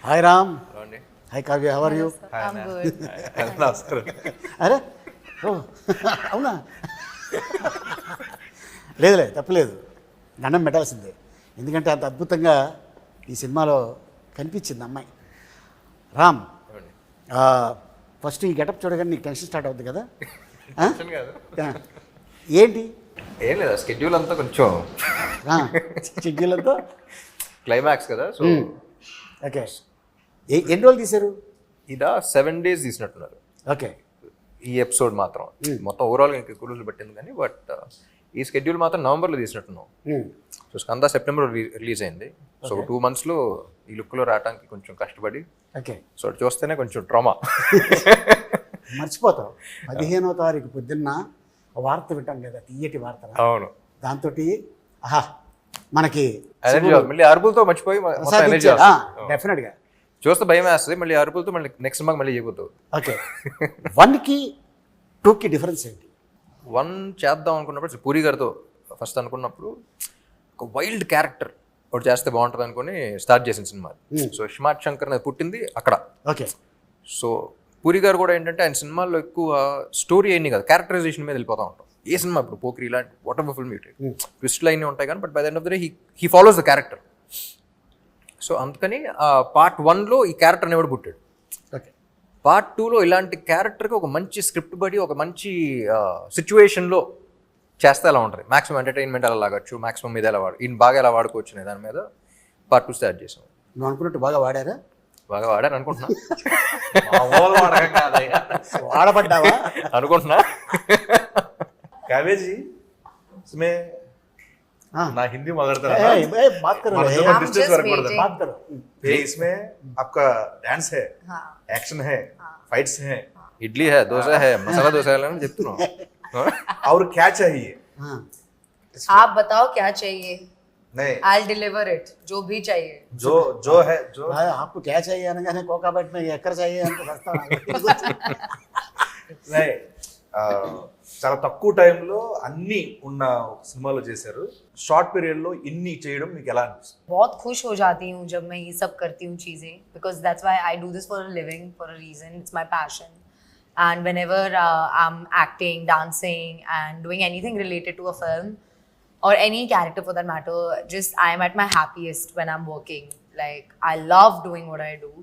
Hi Ram. అండి. Hi Kavya, how are you? I'm good. నమస్కారం. అరే ఓ అవునా? లేదులే, తప్పలేదు, దండం పెట్టాల్సిందే. ఎందుకంటే అంత అద్భుతంగా ఈ సినిమాలో కనిపించింది అమ్మాయి. రామ్, ఫస్ట్ ఈ గెటప్ చూడగానే నీకు టెన్షన్ స్టార్ట్ అవుతుంది కదా? టెన్షన్ కాదు. ఏంటి? ఏం లేదా, స్కెడ్యూల్ అంతా కొంచెం షెడ్యూల్తో క్లైమాక్స్ కదా, సో ఓకే. ఎన్ని రోజులు తీశారు? ఇదా 7 days తీసినట్టున్నారు ఓకే. ఈ ఎపిసోడ్ మాత్రం. మొత్తం ఓవరాల్గా ఇంకా ఎక్కువ రోజులు పట్టింది కానీ, బట్ ఈ స్కెడ్యూల్ మాత్రం నవంబర్లో తీసినట్టున్నాం. సో స్కంద సెప్టెంబర్ రిలీజ్ అయింది. సో 2 monthsలో ఈ లుక్లో రావడానికి కొంచెం కష్టపడి, ఓకే. సో అది చూస్తేనే కొంచెం ట్రామా. మర్చిపోతావు. 15వ తారీఖు పొద్దున్న వార్త వింటాం కదా, తీయటి వార్త. అవును, దాంతో ఆహా మనకి ఎనర్జీ మళ్ళీ అరుపులతో మర్చిపోయి ఎనర్జీ డెఫినెట్గా చూస్తే భయం వేస్తుంది. మళ్ళీ అరుపులతో మళ్ళీ నెక్స్ట్ సినిమాకి మళ్ళీ చేయబోతావు. ఓకే. 1కి 2కి డిఫరెన్స్ ఏంటి? 1 చేద్దాం అనుకున్నప్పుడు పూరి గారితో ఫస్ట్ అనుకున్నప్పుడు ఒక వైల్డ్ క్యారెక్టర్ ఒకటి చేస్తే బాగుంటుంది అనుకుని స్టార్ట్ చేసిన సినిమా. సో స్మార్ట్ శంకర్ అనేది పుట్టింది అక్కడ. ఓకే. సో పూరి గారు కూడా ఏంటంటే ఆయన సినిమాల్లో ఎక్కువ స్టోరీ అయింది కదా, క్యారెక్టరైజేషన్ మీద వెళ్ళిపోతూ ఉంటాం. ఏ సినిమా ఇప్పుడు పోక్రీ ఇలాంటి వాట్ ఎవర్ ఫిల్మ్ ట్విస్ట్లు అయినా ఉంటాయి కానీ, but by the end of the day he follows the character. So అందుకని పార్ట్ 1లో ఈ క్యారెక్టర్ అనేవాడు పుట్టాడు. ఓకే. పార్ట్ 2లో ఇలాంటి క్యారెక్టర్కి ఒక మంచి స్క్రిప్ట్ బడి ఒక మంచి సిచ్యువేషన్లో చేస్తే ఎలా ఉంటుంది, మాక్సిమం ఎంటర్టైన్మెంట్ ఎలా లాగచ్చు, మాక్సిమం మీద ఎలా ఈయన బాగా ఎలా వాడుకోవచ్చు అనే దాని మీద పార్ట్ 2 స్టార్ట్ చేసాం. నువ్వు అనుకున్నట్టు బాగా వాడారా? బాగా వాడాను అనుకుంటున్నా. వాడబడ్డావా అనుకుంటున్నా. काव्य जी, इसमें ना हिंदी मगरता ए, ए, बात करो रे। जो I'm डिस्टेंस just वर्क पड़ता waiting. बात करो। है इसमें आपका डांस है, हाँ. एक्शन है, फाइट्स है, ఇడ్లీ హే, దోశ హే, మసాలా దోశ అని చెప్తున్నాం. और क्या चाहिए? हाँ, आप बताओ क्या चाहिए, नहीं, I'll deliver it. जो भी चाहिए. जो है जो भाई, आपको क्या चाहिए అనగానే కోకాబెట్ में ఎక్కడ चाहिए అంటే వస్తాను. नहीं, చాలా తక్కువ టైంలో అన్ని ఉన్న సినిమాలో చేశారు. షార్ట్ పీరియడ్ లో ఇన్ని చేయడం మీకు ఎలా అనిపిస్తుంది? बहुत खुश हो जाती हूँ जब मैं ये सब करती हूँ चीज़ें, because that's why I do this for a living, for a reason. It's my passion. And whenever I'm acting, dancing, and doing anything related to a film or any character for that matter, just I'm at my happiest when I'm working. Like, I love doing what I do.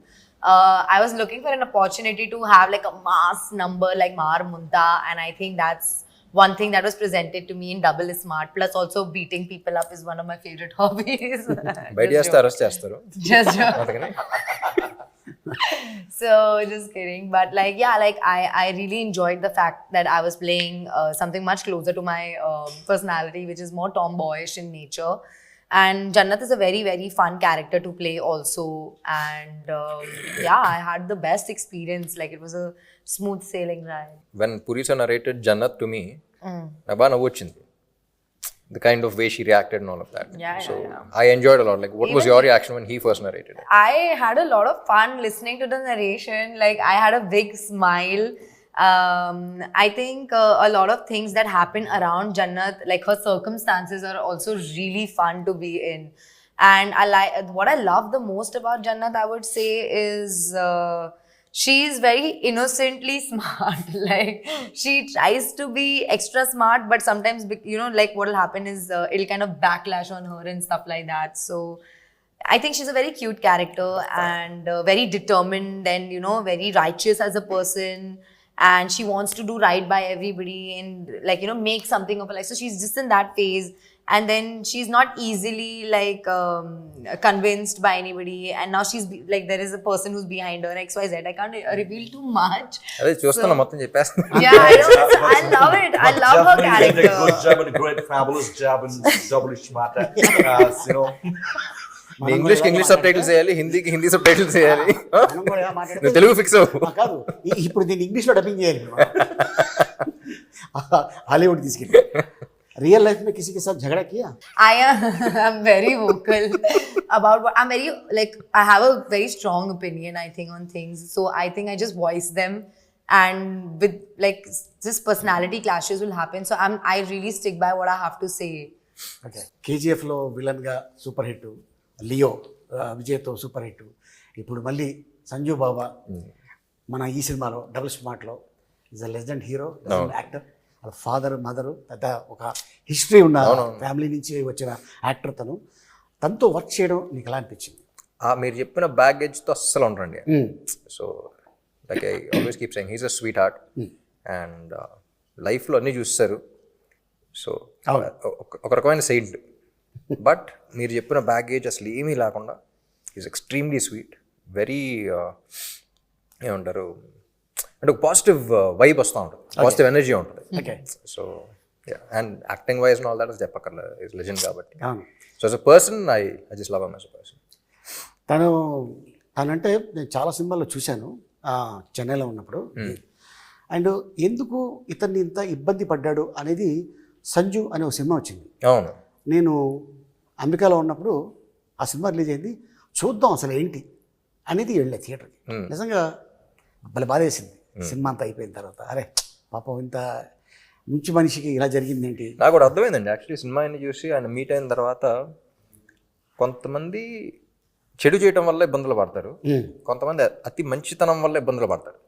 I was looking for an opportunity to have like a mass number like Mar Munta, and I think that's one thing that was presented to me in Double is Smart. Plus, also beating people up is one of my favorite hobbies. బయట చేస్తే arrest చేస్తారు. Just joke. అందుకని So just kidding, but like yeah, like I really enjoyed the fact that I was playing something much closer to my personality, which is more tomboyish in nature. And Jannat is a very very fun character to play also, and yeah, I had the best experience. Like, it was a smooth sailing ride. When Puri sir narrated Jannat to me, నాకు బాగా నవ్వు వచ్చింది. The kind of way she reacted and all of that. Yeah, so yeah. I enjoyed a lot. Like, what was your reaction when he first narrated it? I had a lot of fun listening to the narration. Like, I had a big smile. I think a lot of things that happen around Jannat, like her circumstances, are also really fun to be in. And what I love the most about Jannat, I would say, is she's very innocently smart. Like, she tries to be extra smart, but sometimes, you know, like what will happen is it'll kind of backlash on her and stuff like that. So I think she's a very cute character and very determined and, you know, very righteous as a person. And she wants to do right by everybody and, like, you know, make something of her life. So she's just in that phase. And then she's not easily like convinced by anybody. And now she's like, there is a person who's behind her, XYZ. I can't reveal too much. అదే చూస్తున్నా, మొత్తం చెప్పేస్తున్నా. Yeah, I know. I love it. I love her Definitely did a character. good job and a great fabulous job in Double Smart. You know, నీ English sub titles చేయాలి, హిందీకి Hindi sub titles చేయాలి. మనం కూడా ఎలా మాట్లాడితే నువ్వు తెలుగు ఫిక్స్ అవ్వు. కాదు, ఇప్పుడు దీన్ని ఇంగ్లీష్లో డబ్బింగ్ చేయాలి. హాలీవుడ్ తీసుకెళ్ళి रियल लाइफ में किसी के साथ झगड़ा किया? I'm very vocal about what I'm very, like, I have a very strong opinion, I think, on things. So I think I just voice them, and with like just personality clashes will happen. So I really stick by what I have to say. Okay. KGF లో villain గా super hit, Leo విజయ్తో super hit, ఇప్పుడు మళ్ళీ సంజు బాబా మన ఈ సినిమాలో double స్మార్ట్లో is a legend hero, legend actor. వాళ్ళ ఫాదర్ మదరు పెద్ద ఒక హిస్టరీ ఉన్న ఫ్యామిలీ నుంచి వచ్చిన యాక్టర్ తనతో వర్క్ చేయడం నీకు ఎలా అనిపించింది? మీరు చెప్పిన బ్యాగేజ్తో అస్సలు ఉండరండి. So like I always keep saying he's a sweet heart and లైఫ్లో అన్నీ చూస్తారు. సో ఒక రకమైన సెయింట్. బట్ మీరు చెప్పిన బ్యాగేజ్ అసలు ఏమీ లేకుండా ఈజ్ ఎక్స్ట్రీమ్లీ స్వీట్, వెరీ ఏమంటారు అంటే ఒక పాజిటివ్ వైబ్ వస్తూ ఉంటుంది, పాజిటివ్ ఎనర్జీ ఉంటుంది. So and acting wise all that చెప్పక్కర్లేదు, ఈజ్ లెజెండ్ కాబట్టి. So as a person I just love him as a person. తనంటే నేను చాలా సినిమాల్లో చూశాను చెన్నైలో ఉన్నప్పుడు. అండ్ ఎందుకు ఇతన్ని ఇంత ఇబ్బంది పడ్డాడు అనేది సంజు అనే ఒక సినిమా వచ్చింది. అవును, నేను అమెరికాలో ఉన్నప్పుడు ఆ సినిమా రిలీజ్ అయింది. చూద్దాం అసలు ఏంటి అనేది వెళ్ళే థియేటర్కి. నిజంగా భలే బాధ వేసింది సినిమా అంతా అయిపోయిన తర్వాత. అరే పాపం ఇంత మంచి మనిషికి ఇలా జరిగింది ఏంటి. నాకు కూడా అర్థమైందండి యాక్చువల్లీ సినిమా అన్ని చూసి ఆయన మీట్ అయిన తర్వాత కొంతమంది చెడు చేయడం వల్ల ఇబ్బందులు పడతారు, కొంతమంది అతి మంచితనం వల్ల ఇబ్బందులు పడతారు.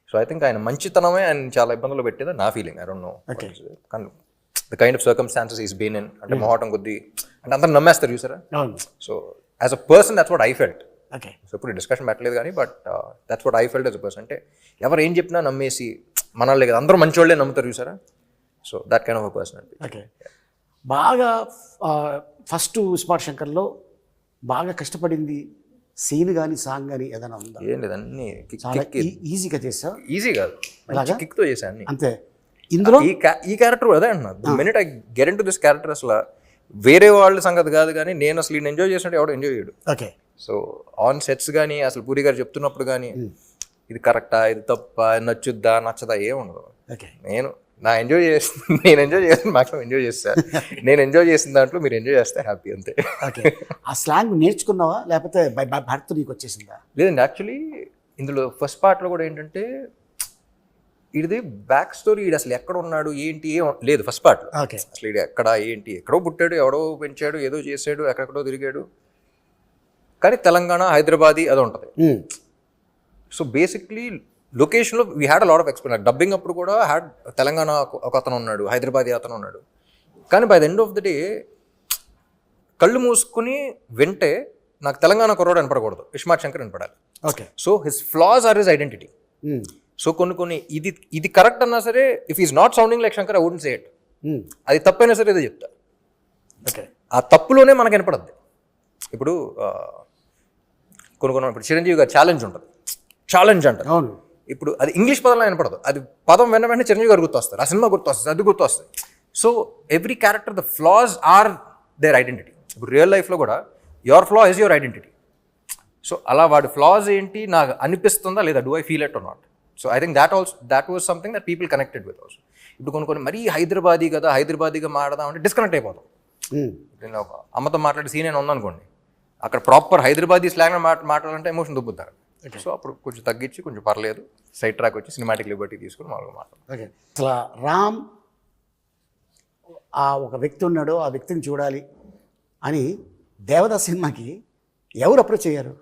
సో ఐ థింక్ ఆయన మంచితనమే ఆయన చాలా ఇబ్బందులు పెట్టేది నా ఫీలింగ్. ఐ డోంట్ నో కానీ the kind of circumstances is been in, అంటే మొహటం కొద్దీ అంటే అందరూ నమ్మేస్తారు చూసారా. So as a person that's what I felt. So ఇప్పుడు డిస్కషన్ పెట్టలేదు కానీ but that's what I felt as a person. అంటే ఎవరు ఏం చెప్పినా నమ్మేసి మనల్ని కదా అందరూ మంచి వాళ్ళే నమ్ముతారు చూసారా. So that kind of a person. Okay, బాగా ఫస్ట్ స్మార్ట్ శంకర్లో బాగా కష్టపడింది సీన్ కానీ సాంగ్ కానీ ఏదైనా ఉందా? ఏం లేదు, అన్ని చాలా ఈజీగా చేసా. ఈజీ కాదు, కిక్తో చేశాను అన్ని. అంతే. ఇందులో ఈ క్యారెక్టర్ అదే అంటున్నా, minute I get in to this character అసలు వేరే వాళ్ళ సంగతి కాదు కానీ నేను అసలు ఈయన ఎంజాయ్ చేసినట్టు ఎవడో ఎంజాయ్ చేయడు. ఓకే. సో ఆన్ సెట్స్ కానీ అసలు పూరి గారు చెప్తున్నప్పుడు కానీ ఇది కరెక్టా, ఇది తప్ప, నచ్చుద్దా నచ్చదా ఏముండదు. ఓకే, నేను ఎంజాయ్ చేస్తాను మాక్సిమం ఎంజాయ్ చేస్తాను. నేను ఎంజాయ్ చేసిన దాంట్లో మీరు ఎంజాయ్ చేస్తే హ్యాపీ అంతే. ఓకే. ఆ స్లాంగ్ నేర్చుకున్నావా లేకపోతే బై భర్త నీకు వచ్చేసిందా? లేదండి, యాక్చువల్లీ ఇందులో ఫస్ట్ పార్ట్లో కూడా ఏంటంటే ఇది బ్యాక్ స్టోరీ, ఇది అసలు ఎక్కడ ఉన్నాడు ఏంటి ఏం లేదు ఫస్ట్ పార్ట్లో. ఓకే. అసలు ఇది ఎక్కడ ఏంటి, ఎక్కడో పుట్టాడు, ఎవడో పెంచాడు, ఏదో చేసాడు, ఎక్కడెక్కడో తిరిగాడు, కానీ తెలంగాణ హైదరాబాదీ అది ఉంటుంది. సో బేసిక్లీ లొకేషన్లో we had a lot of explain. Dubbing అప్పుడు కూడా హ్యాడ్ తెలంగాణ ఒక అతను ఉన్నాడు, హైదరాబాదీ అతను ఉన్నాడు. కానీ by the end of the day కళ్ళు మూసుకుని వింటే నాకు తెలంగాణ కుర్రాడు వినపడకూడదు, ఇస్మార్ట్ శంకర్ వినపడాలి. Okay. So his flaws are his identity. So కొన్ని ఇది కరెక్ట్ అన్నా సరే if is not sounding like Shankar I wouldn't say it. అది తప్పైనా సరే ఏదో చెప్తా. ఓకే. ఆ తప్పులోనే మనకు వినపడద్ది. ఇప్పుడు కొన్ని ఇప్పుడు చిరంజీవి గారు ఛాలెంజ్ ఉంటుంది, ఛాలెంజ్ అంటారు. అవును. ఇప్పుడు అది ఇంగ్లీష్ పదంలో వినపడదు, అది పదం వెంటనే చిరంజీవి గారు గుర్తొస్తారు, ఆ సినిమా గుర్తొస్తుంది, అది గుర్తొస్తుంది. So every character the flaws are their identity. ఇప్పుడు రియల్ లైఫ్లో కూడా your flaw is your identity. So అలా వాడి ఫ్లాస్ ఏంటి నాకు అనిపిస్తుందా లేదా, do I feel it or not. So I think that was something that people connected with also. ఇప్పుడు కొన్ని మరీ హైదరాబాదీగా మాట్లాడదాం అంటే డిస్కనెక్ట్ అయిపోతాం. నేను ఒక అమ్మతో మాట్లాడే సీన్ అయినా ఉందనుకోండి, అక్కడ ప్రాపర్ హైదరాబాదీ స్లాంగ్ మాట్లాడాలంటే ఎమోషన్ దుబ్బుతారు. సో అప్పుడు కొంచెం తగ్గించి కొంచెం పర్లేదు సైడ్ ట్రాక్ వచ్చి సినిమాటిక్ లిబర్టీ తీసుకుని మామూలుగా మాట్లాడు. ఓకే. అసలు రామ్ ఆ ఒక వ్యక్తి ఉన్నాడు, ఆ వ్యక్తిని చూడాలి అని దేవదాస్ సినిమాకి ఎవరు అప్రోచ్ అయ్యారు?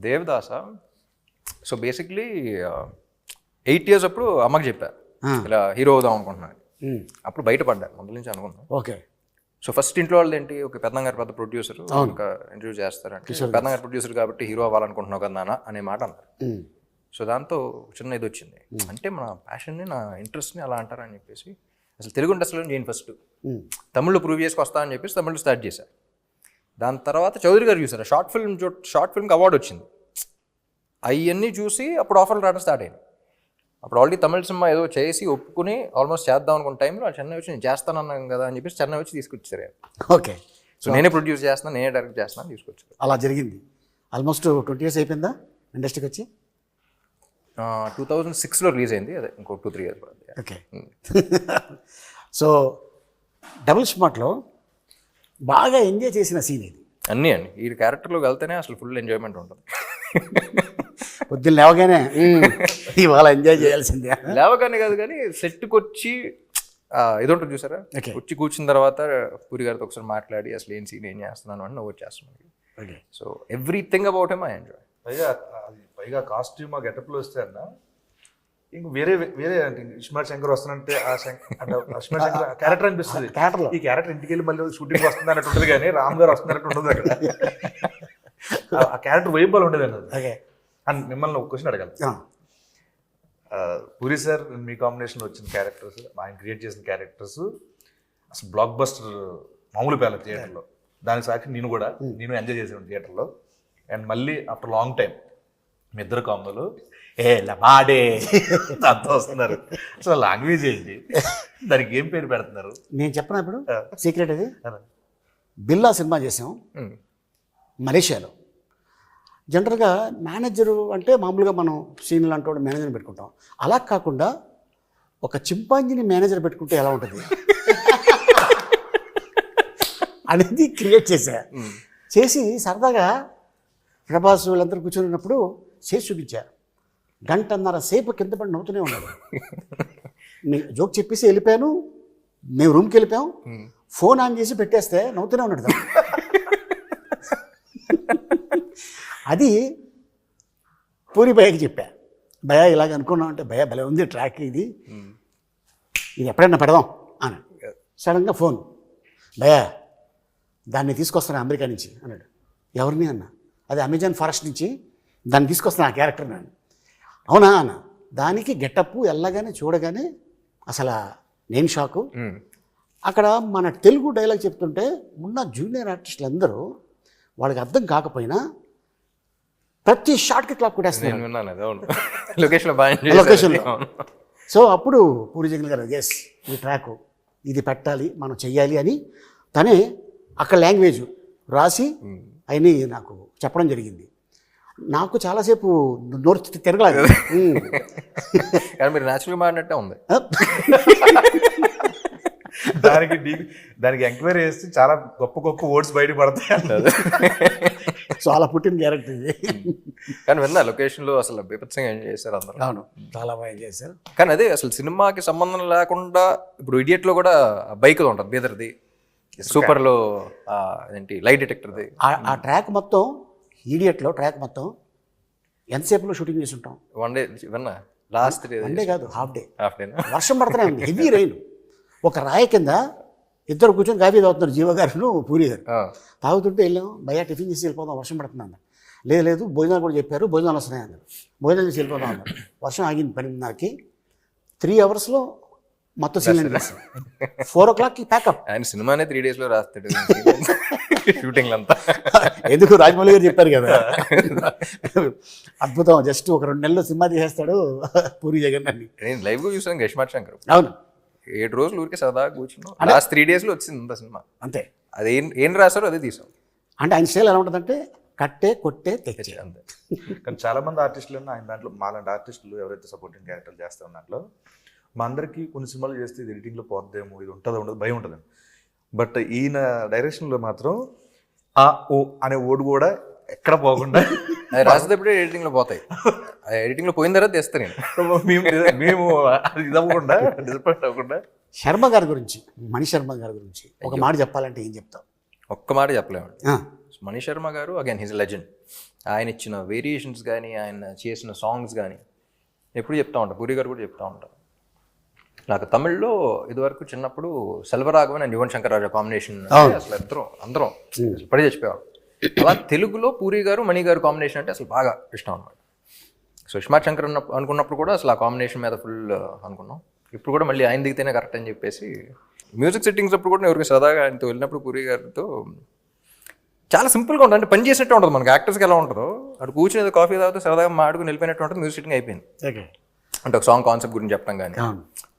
దేవదాస సో బేసిక్లీ 8 years అప్పుడు అమ్మకి చెప్పారు ఇలా హీరో అవుదాం అనుకుంటున్నాను. అప్పుడు బయటపడ్డాను, ముందు నుంచి అనుకున్నాను. ఓకే. సో ఫస్ట్ ఇంట్లో వాళ్ళు ఏంటి, ఒక పెద్దంగారు పెద్ద ప్రొడ్యూసర్ ఇంకా ఇంటర్వ్యూ చేస్తారంటే పెద్దంగారు ప్రొడ్యూసర్ కాబట్టి హీరో అవ్వాలనుకుంటున్నావు కదా నాన్న అనే మాట అన్నారు. సో దాంతో చిన్న ఇది వచ్చింది, అంటే మన ప్యాషన్ని నా ఇంట్రెస్ట్ని అలా అంటారని చెప్పేసి అసలు తెలుగు ఇండస్ట్రీలో నేను ఫస్ట్ తమిళ్లో ప్రూవ్ చేసుకొస్తా అని చెప్పేసి తమిళ్లో స్టార్ట్ చేశాను. దాని తర్వాత చౌదరి గారు చూసారు, షార్ట్ ఫిల్మ్కి అవార్డు వచ్చింది. అవన్నీ చూసి అప్పుడు ఆఫర్లు రావడం స్టార్ట్ అయింది. అప్పుడు ఆల్రెడీ తమిళ సినిమా ఏదో చేసి ఒప్పుకుని ఆల్మోస్ట్ చేద్దాం అనుకున్న టైంలో చెన్నై వచ్చి నేను చేస్తానన్నాను కదా అని చెప్పేసి చెన్నై వచ్చి తీసుకొచ్చారు. ఓకే. సో నేనే ప్రొడ్యూస్ చేస్తున్నాను, నేనే డైరెక్ట్ చేస్తున్నాను తీసుకొచ్చారు. అలా జరిగింది. ఆల్మోస్ట్ 20 years అయిపోయిందా ఇండస్ట్రీకి వచ్చి? 2006లో రిలీజ్ అయింది, అదే ఇంకో 2-3 years పడుతుంది. ఓకే. సో డబుల్ స్మార్ట్లో బాగా ఎంజాయ్ చేసిన సీన్ ఇది? అన్నీ అండి, ఈ క్యారెక్టర్లోకి వెళ్తేనే అసలు ఫుల్ ఎంజాయ్మెంట్ ఉంటుంది. పొద్దున్న లేవగానే ఇవాళ ఎంజాయ్ చేయాల్సిందే. లేవగానే కాదు కానీ సెట్కి వచ్చి ఇది ఉంటుంది చూసారా, వచ్చి కూర్చున్న తర్వాత పూరి గారితో ఒకసారి మాట్లాడి అసలు ఏం సీన్ ఏం చేస్తున్నాను అని నువ్వు వచ్చేస్తున్నాను. Okay. So everything about him I enjoy. పైగా కాస్ట్యూమ్ ఆ గెటప్ లో వస్తే అన్న ఇంక వేరే అంటే ఇస్మార్ట్ శంకర్ వస్తానంటే ఇస్మార్ట్ శంకర్ క్యారెక్టర్ అనిపిస్తుంది. క్యారెక్టర్లో ఈ క్యారెక్టర్ ఇంటికి వెళ్ళి మళ్ళీ షూటింగ్ వస్తుంది అన్నట్టు ఉంటుంది కానీ రామ్ గారు వస్తున్నట్టు ఉండదు అక్కడ. ఆ క్యారెక్టర్ వైబల్ ఉండేది అన్నది. ఓకే. అండ్ మిమ్మల్ని ఒక క్వశ్చన్ అడగాలి. పూరి సార్ మీ కాంబినేషన్ వచ్చిన క్యారెక్టర్స్, ఆయన క్రియేట్ చేసిన క్యారెక్టర్స్ అసలు బ్లాక్ బస్టర్ మామూలు పేల థియేటర్లో. దానికి సాక్షి నేను ఎంజాయ్ చేసాను థియేటర్లో. అండ్ మళ్ళీ ఆఫ్టర్ లాంగ్ టైం మీ ఇద్దరు కాంబోలు లబాడే అంతా వస్తున్నారు. అసలు లాంగ్వేజ్ ఏంటి, దానికి ఏం పేరు పెడుతున్నారు? నేను చెప్పనా ఇప్పుడు సీక్రెట్ అది. బిల్లా సినిమా చేసాం మలేషియాలో. జనరల్గా మేనేజరు అంటే మామూలుగా మనం సీనియర్ లాంటి వాడు మేనేజర్ని పెట్టుకుంటాం. అలా కాకుండా ఒక చింపాంజీని మేనేజర్ పెట్టుకుంటే ఎలా ఉంటుంది అనేది క్రియేట్ చేసి సరదాగా ప్రభాస్ వీళ్ళందరూ కూర్చొని చేసి చూపించారు. గంటన్నర సేపు కింద పడి నవ్వుతూనే ఉన్నాడు. నేను జోక్ చెప్పేసి వెళ్ళిపోయాను. మేము రూమ్కి వెళ్ళిపోయాం. ఫోన్ ఆన్ చేసి పెట్టేస్తే నవ్వుతూనే ఉన్నాడు. అది పూరి భయ్యకి చెప్పా. భయ్య ఇలాగ అనుకున్నాం అంటే, భయ్య భలే ఉంది ట్రాక్, ఇది ఎప్పుడైనా పెడదాం అని. సడన్గా ఫోన్, భయ్య దాన్ని తీసుకొస్తాను అమెరికా నుంచి అన్నాడు. ఎవరిని అన్న? అది అమెజాన్ ఫారెస్ట్ నుంచి దాన్ని తీసుకొస్తాను ఆ క్యారెక్టర్ నేను. అవునా అన్న. దానికి గెటప్ వెళ్ళగానే చూడగానే అసలు నేను షాకు. అక్కడ మన తెలుగు డైలాగ్ చెప్తుంటే ఉన్న జూనియర్ ఆర్టిస్టులు అందరూ వాళ్ళకి అర్థం కాకపోయినా ప్రతి షాట్కి క్లాప్ కొట్టేస్తున్నారు లొకేషన్లో. సో అప్పుడు పూరి జగన్ గారు ఎస్ ఈ ట్రాక్ ఇది పెట్టాలి, మనం చెయ్యాలి అని తనే అక్కడ లాంగ్వేజ్ రాసి అయినా నాకు చెప్పడం జరిగింది. నాకు చాలాసేపు నోరు తిరగలేదు. కానీ మీరు న్యాచురల్గా మాడినట్టే ఉంది. దానికి ఎంక్వైరీ చేస్తే చాలా గొప్ప వర్డ్స్ బయట పడతాయి అన్నది. చాలా పుట్టిన క్యారెక్టర్ ఇది. కానీ విన్నా లొకేషన్లో అసలు బీభత్సంగా ఎంజాయ్ చేశారు అందరూ. అవును, చాలా బాగా ఎంజాయ్ చేశారు. కానీ అదే అసలు సినిమాకి సంబంధం లేకుండా ఇప్పుడు ఇడియట్లో కూడా బైక్ ఉంటుంది, బీదర్ది, సూపర్లో ఏంటి లైట్ డిటెక్టర్ది. ఆ ట్రాక్ మొత్తం ఈడియట్లో ట్రాక్ మొత్తం ఎంతసేపులో షూటింగ్ చేసి ఉంటాం. వన్ డే విన్నా, లాస్ట్ డే. వన్ డే కాదు, హాఫ్ డే. వర్షం హాఫ్ పడుతూనే ఉంది, హెవీ రైన్. ఒక రాయి కింద ఇద్దరు కూర్చొని కాఫీ తాగుతున్నారు, జీవ గారు పూరి గారు. తాగుతుంటే వెళ్ళాం, భయ్యా టిఫిన్ చేసి వెళ్ళిపోదాం, వర్షం పడుతుంది అన్నారు. లేదు భోజనాలు కూడా చెప్పారు, భోజనాలు వస్తున్నాయి అన్నారు. భోజనాలు చేసి వెళ్ళిపోదాం అన్నారు. వర్షం ఆగింది 12:30కి. 3 అవర్స్లో మొత్తం సీన్ 4 o'clockకి ప్యాకప్. ఆయన సినిమానే 3 daysలో రాస్తాడు షూటింగ్ అంతా. ఎందుకు రాజమౌళి గారు చెప్పారు కదా, అద్భుతం. జస్ట్ ఒక 2 నెలల్లో సినిమా తీసేస్తాడు పూరి జగన్ అని. నేను లైవ్గా చూసాను ఇస్మార్ట్ శంకర్. అవును, 7 రోజులు ఊరికే సరదాగా కూర్చున్నాం. లాస్ట్ 3 daysలో వచ్చింది అంత సినిమా. అంతే. అది ఏం రాశారో అదే తీసాం. అంటే ఆయన స్టైల్ ఎలా ఉంటుందంటే కట్టే కొట్టే తెచ్చే అంతే. కానీ చాలా మంది ఆర్టిస్టులు ఆయన దాంట్లో మాలాంటి ఆర్టిస్టులు ఎవరైతే సపోర్టింగ్ క్యారెక్టర్లు చేస్తారు దాంట్లో మా అందరికీ కొన్ని సినిమాలు చేస్తే ఇది ఎడిటింగ్లో పోద్దేమో, ఇది ఉంటుందో ఉండదు భయం ఉంటుంది. బట్ ఈయన డైరెక్షన్లో మాత్రం ఆ ఓ అనే ఓడు కూడా ఎక్కడ పోకుండా అది రాసేటప్పుడే ఎడిటింగ్లో పోతాయి. ఎడిటింగ్లో పోయిన తర్వాత తెస్తాను నేను. మేము అది ఇది అవ్వకుండా డిసప్పాయింట్ అవ్వకుండా. శర్మ గారి గురించి, మణి శర్మ గారి గురించి ఒక మాట చెప్పాలంటే ఏం చెప్తాం? ఒక్క మాట చెప్పలేము. మణి శర్మ గారు అగైన్ హిజ్ లెజెండ్. ఆయన ఇచ్చిన వేరియేషన్స్ కానీ, ఆయన చేసిన సాంగ్స్ కానీ ఎప్పుడు చెప్తా ఉంటారు. పూరి గారు కూడా చెప్తా ఉంటారు. నాకు తమిళ్లో ఇదివరకు చిన్నప్పుడు సెల్వరాఘవన్ అండ్ యువన్ శంకర్ రాజా కాంబినేషన్ అసలు అందరం పడి చచ్చిపోయారు. అలా తెలుగులో పూరి గారు మణి గారు కాంబినేషన్ అంటే అసలు బాగా ఇష్టం అనమాట. సో ఇస్మార్ట్ శంకర్ అనుకున్నప్పుడు కూడా అసలు ఆ కాంబినేషన్ మీద ఫుల్ అనుకున్నాం. ఇప్పుడు కూడా మళ్ళీ ఆయన దిగితేనే కరెక్ట్ అని చెప్పేసి మ్యూజిక్ సెట్టింగ్స్ అప్పుడు కూడా ఎవరికి సరదాగా ఆయనతో వెళ్ళినప్పుడు పూరి గారితో చాలా సింపుల్గా ఉంటుంది. అంటే పని చేసినట్టు ఉంటుంది. మనకి యాక్టర్స్కి ఎలా ఉంటుందో అక్కడ కూర్చుని కాఫీ తాగితే సరదాగా మాడుకుని వెళ్ళిపోయినట్టు ఉంటుంది. మ్యూజిక్ సెట్టింగ్ అయిపోయింది. అంటే ఒక సాంగ్ కాన్సెప్ట్ గురించి చెప్పడం కానీ.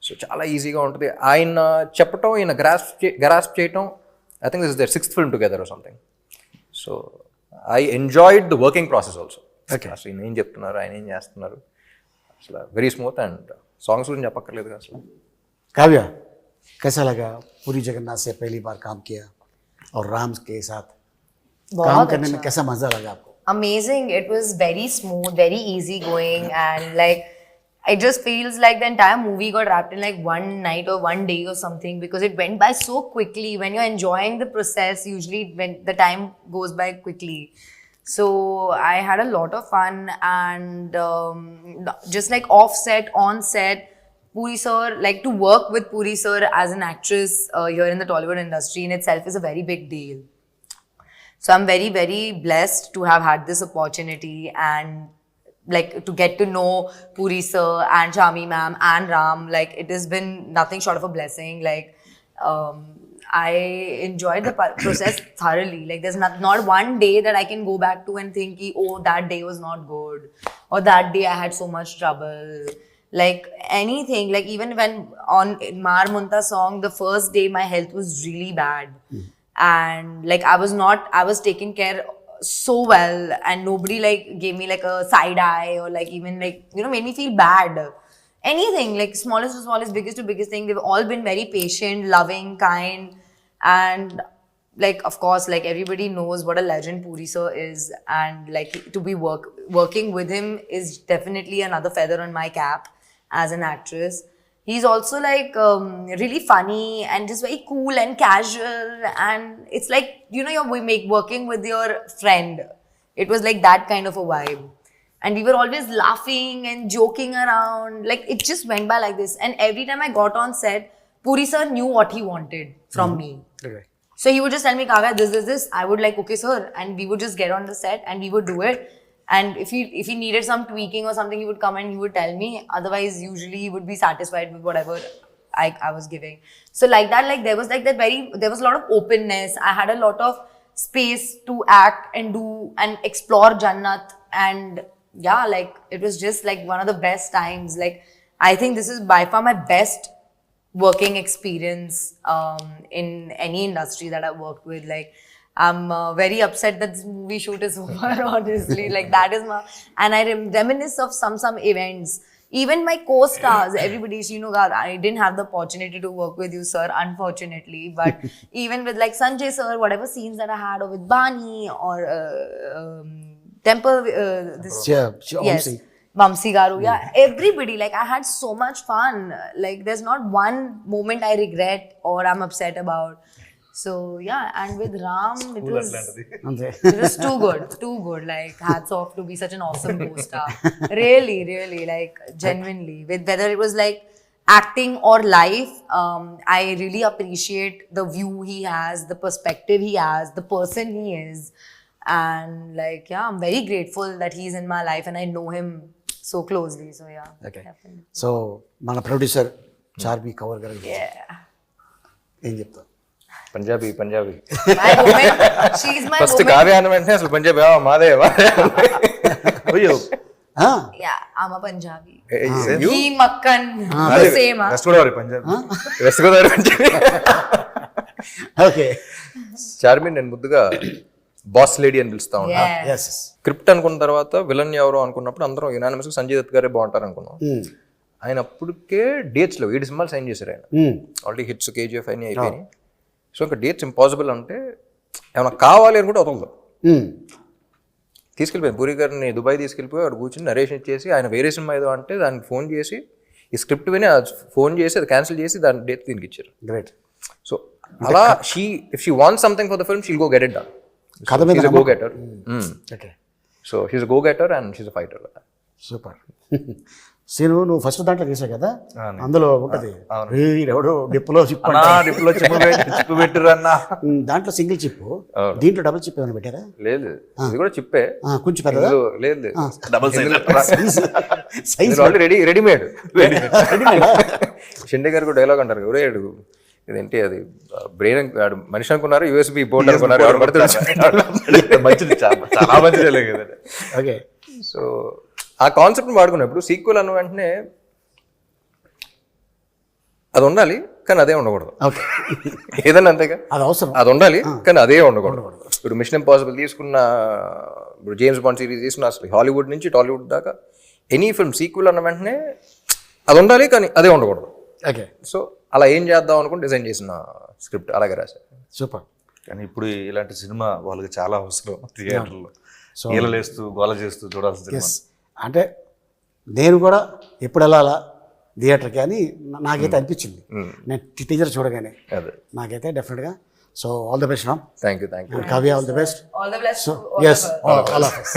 సో చాలా ఈజీగా ఉంటుంది. ఆయన చెప్పటం, ఈయన గ్రాస్ప్ చేయటం. I think this is their 6th film together or something. So I enjoyed the working process also. అసలు ఈయన ఏం చెప్తున్నారు, ఆయన ఏం చేస్తున్నారు, అసలు వెరీ స్మూత్. అండ్ సాంగ్స్ గురించి చెప్పక్కర్లేదు అసలు. काव्या, कैसा लगा पूरी जगन्नाथ से पहली बार काम किया और राम के साथ काम करने में कैसा मजा लगा आपको? Amazing. It was very smooth, very easy going, and like it just feels like the entire movie got wrapped in like one night or one day or something, because it went by so quickly. When you're enjoying the process, usually when the time goes by quickly. So I had a lot of fun, and just like off set, on set, Puri sir, like to work with Puri sir as an actress here in the Tollywood industry in itself is a very big deal. So I'm very, very blessed to have had this opportunity, and like to get to know Puri sir and Shami ma'am and Ram. Like it has been nothing short of a blessing. Like I enjoyed the process thoroughly. Like there's not one day that I can go back to and think, oh, that day was not good, or that day I had so much trouble. Like anything, like even when on Mar Munta song, the first day my health was really bad. And like I was taken care so well, and nobody like gave me like a side eye or like even like, you know, made me feel bad. Anything, like smallest to smallest, biggest to biggest thing, they've all been very patient, loving, kind. And like of course, like everybody knows what a legend Puri sir is, and like to be working with him is definitely another feather on my cap as an actress. He's also like really funny and just very cool and casual, and it's like, you know, you're working with your friend. It was like that kind of a vibe, and we were always laughing and joking around. Like it just went by like this, and every time I got on set, Puri sir knew what he wanted from me. Okay. So he would just tell me, Kavya, this. I would like, okay, sir. And we would just get on the set and we would do it. And if he needed some tweaking or something, he would come and he would tell me. Otherwise, usually he would be satisfied with whatever I was giving. So like that, like there was like there was a lot of openness. I had a lot of space to act and do and explore Jannat. And yeah, like it was just like one of the best times. Like I think this is by far my best working experience in any industry that I've worked with. Like I'm very upset that this movie shoot is over, honestly. Like that is my, and I reminisce of some events. Even my co-stars, everybody, you know, God, I didn't have the opportunity to work with you, sir, unfortunately. But even with like Sanjay sir, whatever scenes that I had, or with Bani or Temple, this Sure, yes. Vamsi Garu, yeah, everybody, like I had so much fun. Like there's not one moment I regret or I'm upset about. So yeah, and with Ram, it was too good. Like hats off to be such an awesome co-star. Really, like genuinely. With whether it was like acting or life, I really appreciate the view he has, the perspective he has, the person he is. And like, yeah, I'm very grateful that he's in my life and I know him so closely. So yeah, Okay. definitely. So మన producer Charmi cover గారు Yeah. ఏం చెప్తారు? Punjabi My woman, she's my first woman. Kavya అన్న వెంటనే అసలు పంజాబీ మాదే అయ్యో Yeah, I'm a Punjabi. You? He Makkan, the same. Huh? West Godavari Punjab west Godavari Punjabi. Okay. Charmi నేను ముద్దుగా బాస్ లేడీ అని పిలుస్తా ఉన్నా. Yeah. ఎస్. స్క్రిప్ట్ అనుకున్న తర్వాత విలన్ ఎవరో అనుకున్నప్పుడు అందరం యునానిమస్గా సంజయ్ దత్ గారే బాగుంటారు అనుకున్నాం. ఆయన అప్పటికే డేట్స్లో 7 సినిమాలు సైన్ చేశారు ఆయన. ఆల్రెడీ హిట్స్ కేజీఎఫ్ అని అయిపోయినాయి. సో ఇంకా డేట్స్ ఇంపాసిబుల్ అంటే ఏమైనా కావాలి అని కూడా వదలదు. తీసుకెళ్ళిపోయాను పూరి గారిని దుబాయ్ తీసుకెళ్ళిపోయి అక్కడ కూర్చొని నరేషన్ ఇచ్చేసి ఆయన వేరే సినిమా ఏదో అంటే దానికి ఫోన్ చేసి ఈ స్క్రిప్ట్ విని ఫోన్ చేసి అది క్యాన్సిల్ చేసి దాని డేట్ దీనికి ఇచ్చారు. గ్రేట్. సో అలా if she wants something for the film she'll go get it done. కథ మీద go getter. Okay. So she's go getter and she's a fighter. Super. Seenu నువ్వు ఫస్ట్ దాంట్లో చేసావు కదా, అందులో ఉంటది ఎవడో డిప్పులో చిప్ డిప్లో చిప్పు పెట్టిరు అన్న. దాంట్లో సింగిల్ చిప్, దీంట్లో డబుల్ చిప్ ఏమైనా పెట్టారా? లేదు ఇది కూడా చిప్పే కొంచెం పెద్దదా? లేదు double size already readymade. Shinde గారు డైలాగ్ అంటారు ఎవరే ఇదేంటి అది బ్రెయిన్ మనిషి అనుకున్నారు యూఎస్బి బోర్డ్ అనుకున్నారు ఎవరు పడితే మంచిది, చాలా మంచిది కదండి. ఓకే. సో ఆ కాన్సెప్ట్ని వాడుకున్నప్పుడు సీక్వెల్ అన్న వెంటనే అది ఉండాలి కానీ అదే ఉండకూడదు. ఓకే. ఏదన్నా అంతేగా, అది అవసరం, అది ఉండాలి కానీ అదే ఉండకూడదు. ఇప్పుడు మిషన్ ఇంపాసిబుల్ తీసుకున్న, ఇప్పుడు జేమ్స్ బాండ్ సిరీస్ తీసుకున్న, అసలు హాలీవుడ్ నుంచి టాలీవుడ్ దాకా ఎనీ ఫిల్మ్ సీక్వెల్ అన్న వెంటనే అది ఉండాలి కానీ అదే ఉండకూడదు. ఓకే. సో అలా ఏం చేద్దాం అనుకుని డిజైన్ చేసిన స్క్రిప్ట్ అలాగే రాశారు. సూపర్. కానీ ఇప్పుడు ఇలాంటి సినిమా వాళ్ళకి చాలా అవసరం థియేటర్లో. ఈలలేస్తూ గోల చేస్తూ చూడాల్సిన సినిమా. అంటే నేను కూడా ఎప్పుడు వెళ్ళాలా థియేటర్కి అని నాకైతే అనిపించింది నేను టీజర్ చూడగానే. అదే నాకైతే డెఫినెట్గా. So all the best Ram. Thank you and Kavya all the best. All the best. So to all yes of us. All of us.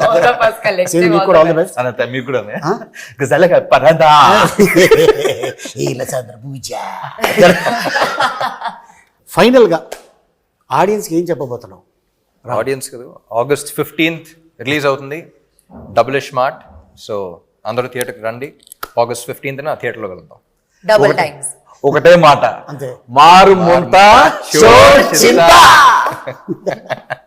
All of us collective. Same మీకు all కూడా the all the best. Best. Anantha మీకు కూడా గజాలగా పరదా. ఫైనల్గా ఆడియన్స్కి ఏం చెప్పబోతున్నావు? ఆడియన్స్ కదా August 15th రిలీజ్ అవుతుంది డబుల్ స్మార్ట్. సో అందరూ థియేటర్కి రండి. August 15th థియేటర్లో కలుద్దాం. Double times. ఒకటే మాట, అంతే. మారు ముంత షో చింత.